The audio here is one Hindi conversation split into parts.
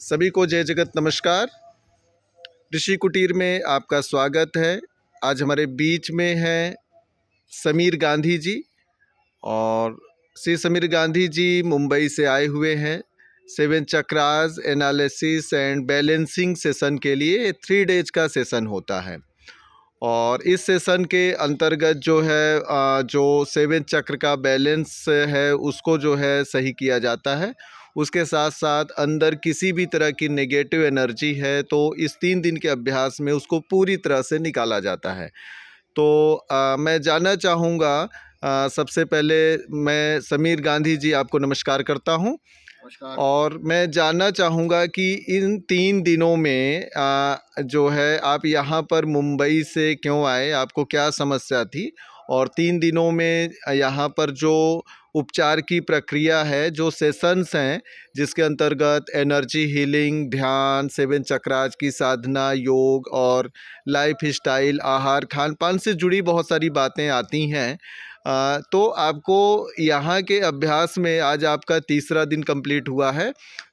सभी को जय जगत नमस्कार। ऋषि कुटीर में आपका स्वागत है। आज हमारे बीच में हैं समीर गांधी जी और श्री समीर गांधी जी मुंबई से आए हुए हैं। 7 chakras analysis and balancing session के लिए 3 डेज का सेशन होता है और इस सेशन के अंतर्गत जो है जो 7 चक्र का बैलेंस है उसको जो है सही किया जाता है। उसके साथ साथ अंदर किसी भी तरह की नेगेटिव एनर्जी है तो इस 3 दिन के अभ्यास में उसको पूरी तरह से निकाला जाता है। तो मैं जानना चाहूँगा, सबसे पहले मैं समीर गांधी जी आपको नमस्कार करता हूँ नमस्कार। और मैं जानना चाहूँगा कि इन 3 दिनों में जो है आप यहाँ पर मुंबई से क्यों आए? आपको क्या समस्या थी? और 3 दिनों में यहाँ पर जो उपचार की प्रक्रिया है, जो सेशंस हैं, जिसके अंतर्गत एनर्जी हीलिंग, ध्यान, 7 चक्रास की साधना, योग और लाइफ़स्टाइल, आहार, खान-पान से जुड़ी बहुत सारी बातें आती हैं। तो आपको यहाँ के अभ्यास में आज आपका तीसरा दिन कंप्लीट हुआ है,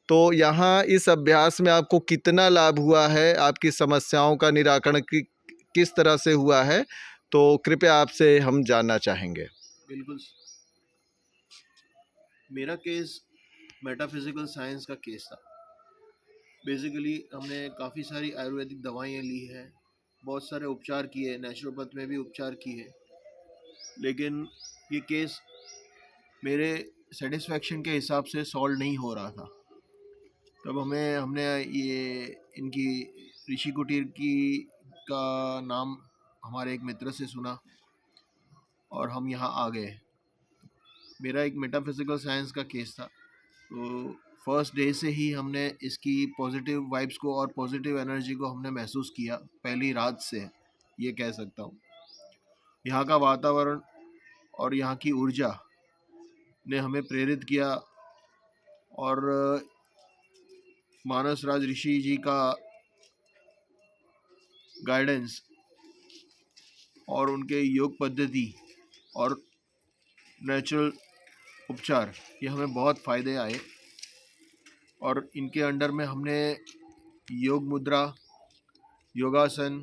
तो यहाँ इस अभ्यास में आपको कितना लाभ हुआ है? आपकी समस्याओं का निराकरण किस तरह से हुआ है? तो कृपया आपसे हम जानना चाहेंगे। बिल्कुल। मेरा केस मेटाफिजिकल साइंस का केस था। बेसिकली हमने काफ़ी सारी आयुर्वेदिक दवाइयाँ ली है, बहुत सारे उपचार किए, नेचुरोपैथ में भी उपचार किए, लेकिन ये केस मेरे सेटिस्फेक्शन के हिसाब से सॉल्व नहीं हो रहा था। तब हमने ये इनकी ऋषि कुटीर की का नाम हमारे एक मित्र से सुना और हम यहाँ आ गए। मेरा एक मेटाफिजिकल साइंस का केस था, तो फर्स्ट डे से ही हमने इसकी पॉजिटिव वाइब्स को और पॉजिटिव एनर्जी को हमने महसूस किया। पहली रात से ये कह सकता हूँ। यहाँ का वातावरण और यहाँ की ऊर्जा ने हमें प्रेरित किया और मानस राज ऋषि जी का गाइडेंस और उनके योग पद्धति और नेचुरल उपचार, ये हमें बहुत फ़ायदे आए। और इनके अंडर में हमने योग मुद्रा, योगासन,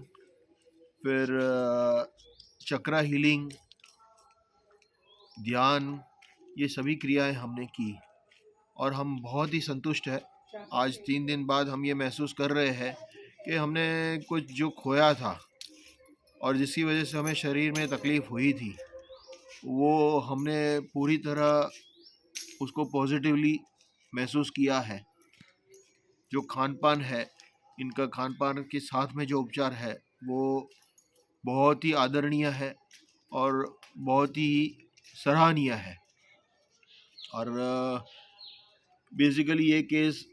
फिर चक्रा हीलिंग, ध्यान, ये सभी क्रियाएं हमने की और हम बहुत ही संतुष्ट है। आज 3 दिन बाद हम ये महसूस कर रहे हैं कि हमने कुछ जो खोया था और जिसकी वजह से हमें शरीर में तकलीफ़ हुई थी, वो हमने पूरी तरह उसको पॉजिटिवली महसूस किया है। जो खान-पान है, इनका खान-पान के साथ में जो उपचार है, वो बहुत ही आदरणीय है और बहुत ही सराहनीय है। और बेसिकली ये केस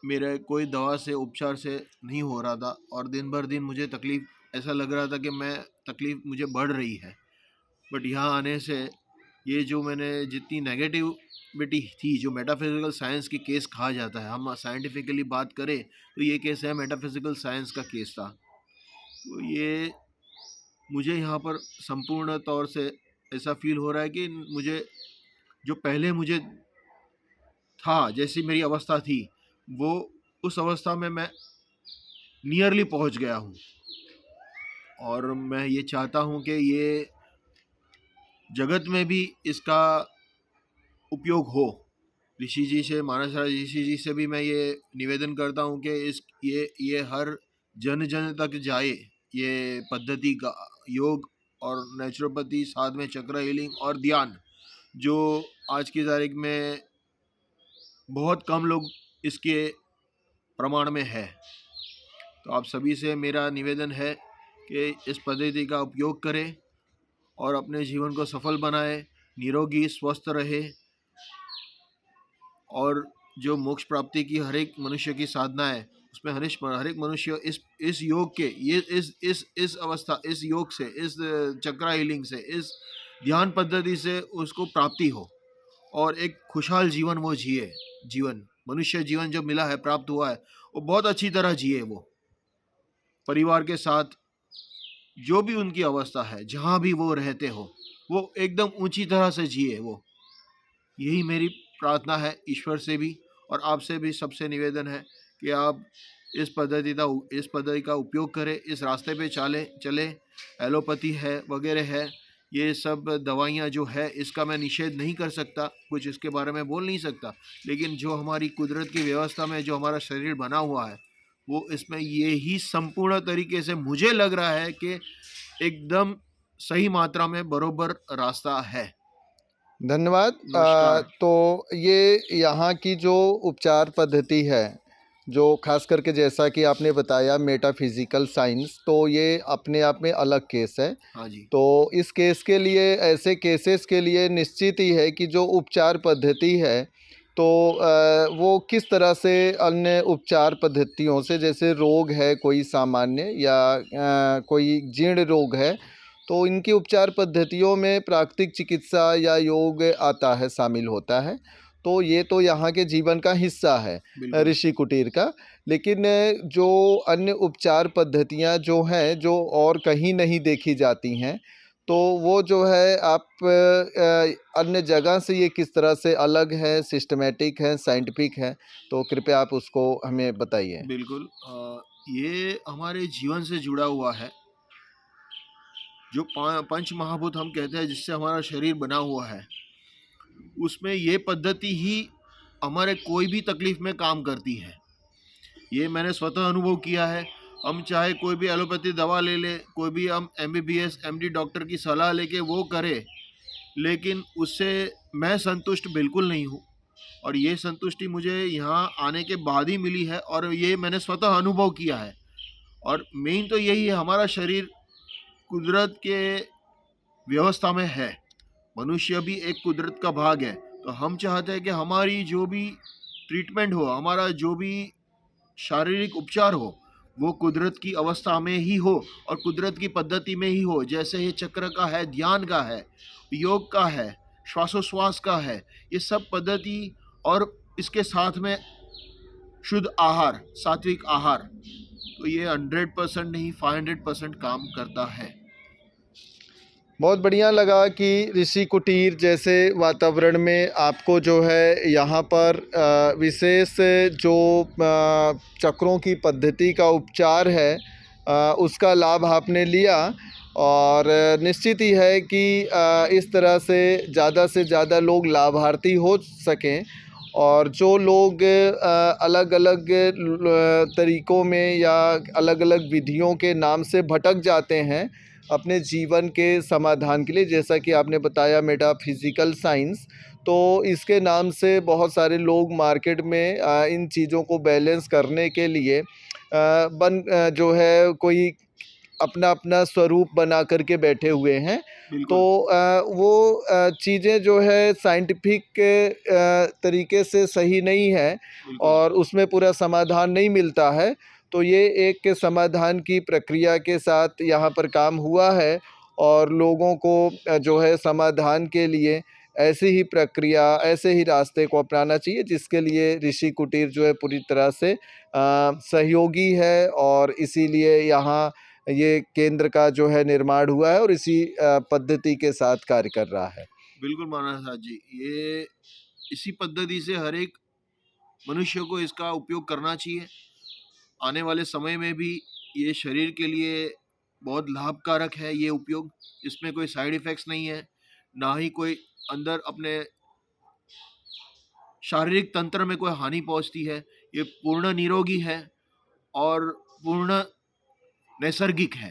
मेरे कोई दवा से, उपचार से नहीं हो रहा था और दिन भर दिन मुझे तकलीफ़, ऐसा लग रहा था कि तकलीफ़ मुझे बढ़ रही है। बट यहाँ आने से ये जो मैंने जितनी नेगेटिविटी थी, जो मेटाफिजिकल साइंस की केस कहा जाता है, हम साइंटिफिकली बात करें तो ये केस है मेटाफिजिकल साइंस का केस था। तो ये मुझे यहाँ पर संपूर्ण तौर से ऐसा फील हो रहा है कि मुझे जो पहले मुझे था, जैसी मेरी अवस्था थी, वो उस अवस्था में मैं नियरली पहुँच गया हूँ। और मैं ये चाहता हूँ कि ये जगत में भी इसका उपयोग हो। ऋषि जी से, मानस राज ऋषि जी से भी मैं ये निवेदन करता हूँ कि ये हर जन जन तक जाए, ये पद्धति का योग और नेचुरोपैथी, साथ में चक्र हीलिंग और ध्यान, जो आज की तारीख में बहुत कम लोग इसके प्रमाण में है। तो आप सभी से मेरा निवेदन है कि इस पद्धति का उपयोग करें और अपने जीवन को सफल बनाए, निरोगी स्वस्थ रहे और जो मोक्ष प्राप्ति की हर एक मनुष्य की साधना है, उसमें हर एक मनुष्य इस योग के, ये इस अवस्था, इस योग से, इस चक्रा हीलिंग से, इस ध्यान पद्धति से उसको प्राप्ति हो और एक खुशहाल जीवन वो जिए। जीवन, मनुष्य जीवन जो मिला है, प्राप्त हुआ है, वो बहुत अच्छी तरह जिए। वो परिवार के साथ जो भी उनकी अवस्था है, जहाँ भी वो रहते हो, वो एकदम ऊंची तरह से जिए। वो, यही मेरी प्रार्थना है ईश्वर से भी और आपसे भी सबसे निवेदन है कि आप इस पद्धति का उपयोग करें, इस रास्ते पे चले। एलोपैथी है वगैरह है, ये सब दवाइयाँ जो है इसका मैं निषेध नहीं कर सकता, कुछ इसके बारे में बोल नहीं सकता, लेकिन जो हमारी कुदरत की व्यवस्था में जो हमारा शरीर बना हुआ है वो इसमें ये ही संपूर्ण तरीके से मुझे लग रहा है कि एकदम सही मात्रा में बरोबर रास्ता है। धन्यवाद। नमस्कार। तो ये यहाँ की जो उपचार पद्धति है, जो खास करके जैसा कि आपने बताया मेटाफिजिकल साइंस, तो ये अपने आप में अलग केस है। हाँ जी। तो इस केस के लिए, ऐसे केसेस के लिए निश्चित ही है कि जो उपचार पद्धति है, तो वो किस तरह से अन्य उपचार पद्धतियों से, जैसे रोग है कोई सामान्य या कोई जीर्ण रोग है, तो इनकी उपचार पद्धतियों में प्राकृतिक चिकित्सा या योग आता है, शामिल होता है। तो ये तो यहाँ के जीवन का हिस्सा है बिल्कुल। ऋषि कुटीर का। लेकिन जो अन्य उपचार पद्धतियाँ जो हैं, जो और कहीं नहीं देखी जाती हैं, तो वो जो है आप अन्य जगह से ये किस तरह से अलग है, सिस्टमैटिक है, साइंटिफिक है? तो कृपया आप उसको हमें बताइए। बिल्कुल। ये हमारे जीवन से जुड़ा हुआ है। जो पंच महाभूत हम कहते हैं जिससे हमारा शरीर बना हुआ है, उसमें ये पद्धति ही हमारे कोई भी तकलीफ में काम करती है। ये मैंने स्वतः अनुभव किया है। हम चाहे कोई भी एलोपैथी दवा ले लें, कोई भी हम एमबीबीएस एमडी डॉक्टर की सलाह लेके वो करें, लेकिन उससे मैं संतुष्ट बिल्कुल नहीं हूँ। और ये संतुष्टि मुझे यहाँ आने के बाद ही मिली है और ये मैंने स्वतः अनुभव किया है। और मेन तो यही है, हमारा शरीर कुदरत के व्यवस्था में है। मनुष्य भी एक कुदरत का भाग है। तो हम चाहते हैं कि हमारी जो भी ट्रीटमेंट हो, हमारा जो भी शारीरिक उपचार हो, वो कुदरत की अवस्था में ही हो और कुदरत की पद्धति में ही हो। जैसे ये चक्र का है, ध्यान का है, योग का है, श्वासोश्वास का है, ये सब पद्धति और इसके साथ में शुद्ध आहार, सात्विक आहार, तो ये 100% नहीं 500% काम करता है। बहुत बढ़िया लगा कि ऋषि कुटीर जैसे वातावरण में आपको जो है यहाँ पर विशेष जो चक्रों की पद्धति का उपचार है, उसका लाभ आपने लिया। और निश्चित ही है कि इस तरह से ज़्यादा लोग लाभार्थी हो सकें। और जो लोग अलग अलग तरीक़ों में या अलग अलग विधियों के नाम से भटक जाते हैं अपने जीवन के समाधान के लिए, जैसा कि आपने बताया मेटाफिजिकल साइंस, तो इसके नाम से बहुत सारे लोग मार्केट में इन चीज़ों को बैलेंस करने के लिए जो है कोई अपना अपना स्वरूप बना करके बैठे हुए हैं। तो बिल्कुल। वो चीज़ें जो है साइंटिफिक तरीके से सही नहीं है बिल्कुल। और उसमें पूरा समाधान नहीं मिलता है। तो ये एक समाधान की प्रक्रिया के साथ यहाँ पर काम हुआ है और लोगों को जो है समाधान के लिए ऐसी ही प्रक्रिया, ऐसे ही रास्ते को अपनाना चाहिए, जिसके लिए ऋषि कुटीर जो है पूरी तरह से सहयोगी है। और इसीलिए यहाँ ये केंद्र का जो है निर्माण हुआ है और इसी पद्धति के साथ कार्य कर रहा है। बिल्कुल महाराज साहब जी, ये इसी पद्धति से हर एक मनुष्य को इसका उपयोग करना चाहिए। आने वाले समय में भी ये शरीर के लिए बहुत लाभकारक है ये उपयोग। इसमें कोई साइड इफ़ेक्ट्स नहीं है, ना ही कोई अंदर अपने शारीरिक तंत्र में कोई हानि पहुँचती है। ये पूर्ण निरोगी है और पूर्ण नैसर्गिक है।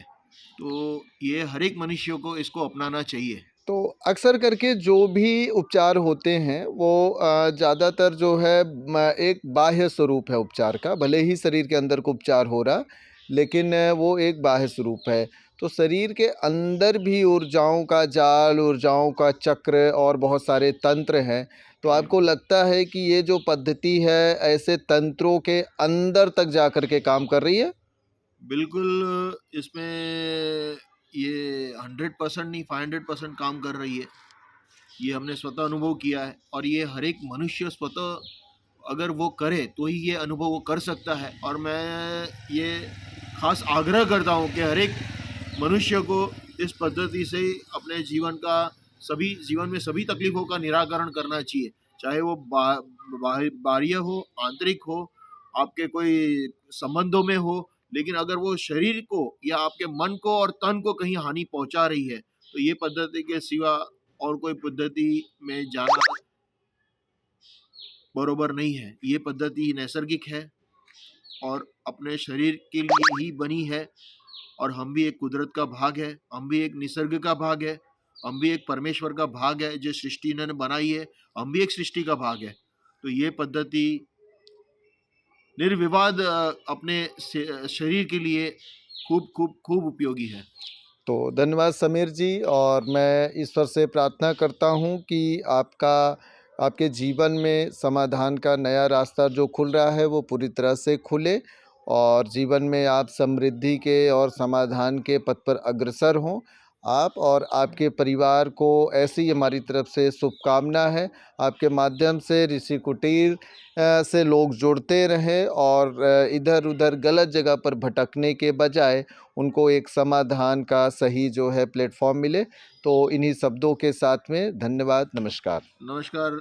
तो ये हर एक मनुष्य को इसको अपनाना चाहिए। तो अक्सर करके जो भी उपचार होते हैं वो ज़्यादातर जो है एक बाह्य स्वरूप है उपचार का, भले ही शरीर के अंदर को उपचार हो रहा, लेकिन वो एक बाह्य स्वरूप है। तो शरीर के अंदर भी ऊर्जाओं का जाल, ऊर्जाओं का चक्र और बहुत सारे तंत्र हैं। तो आपको लगता है कि ये जो पद्धति है ऐसे तंत्रों के अंदर तक जा कर के काम कर रही है? बिल्कुल, इसमें ये 100% नहीं 500% काम कर रही है। ये हमने स्वतः अनुभव किया है और ये हर एक मनुष्य स्वतः अगर वो करे तो ही ये अनुभव वो कर सकता है। और मैं ये ख़ास आग्रह करता हूँ कि हर एक मनुष्य को इस पद्धति से अपने जीवन में सभी तकलीफ़ों का निराकरण करना चाहिए। चाहे वो बाह्य हो, आंतरिक हो, आपके कोई संबंधों में हो, लेकिन अगर वो शरीर को या आपके मन को और तन को कहीं हानि पहुंचा रही है, तो ये पद्धति के सिवा और कोई पद्धति में जाना बरोबर नहीं है। ये पद्धति नैसर्गिक है और अपने शरीर के लिए ही बनी है, और हम भी एक कुदरत का भाग है, हम भी एक निसर्ग का भाग है, हम भी एक परमेश्वर का भाग है जो सृष्टि इन्होंने बनाई है, हम भी एक सृष्टि का भाग है। तो ये पद्धति निर्विवाद अपने शरीर के लिए खूब खूब खूब उपयोगी है। तो धन्यवाद समीर जी, और मैं ईश्वर से प्रार्थना करता हूँ कि आपके जीवन में समाधान का नया रास्ता जो खुल रहा है वो पूरी तरह से खुले, और जीवन में आप समृद्धि के और समाधान के पथ पर अग्रसर हों। आप और आपके परिवार को ऐसी हमारी तरफ से शुभकामना है। आपके माध्यम से ऋषि कुटीर से लोग जुड़ते रहें, और इधर उधर गलत जगह पर भटकने के बजाय उनको एक समाधान का सही जो है प्लेटफॉर्म मिले। तो इन्हीं शब्दों के साथ में धन्यवाद, नमस्कार। नमस्कार।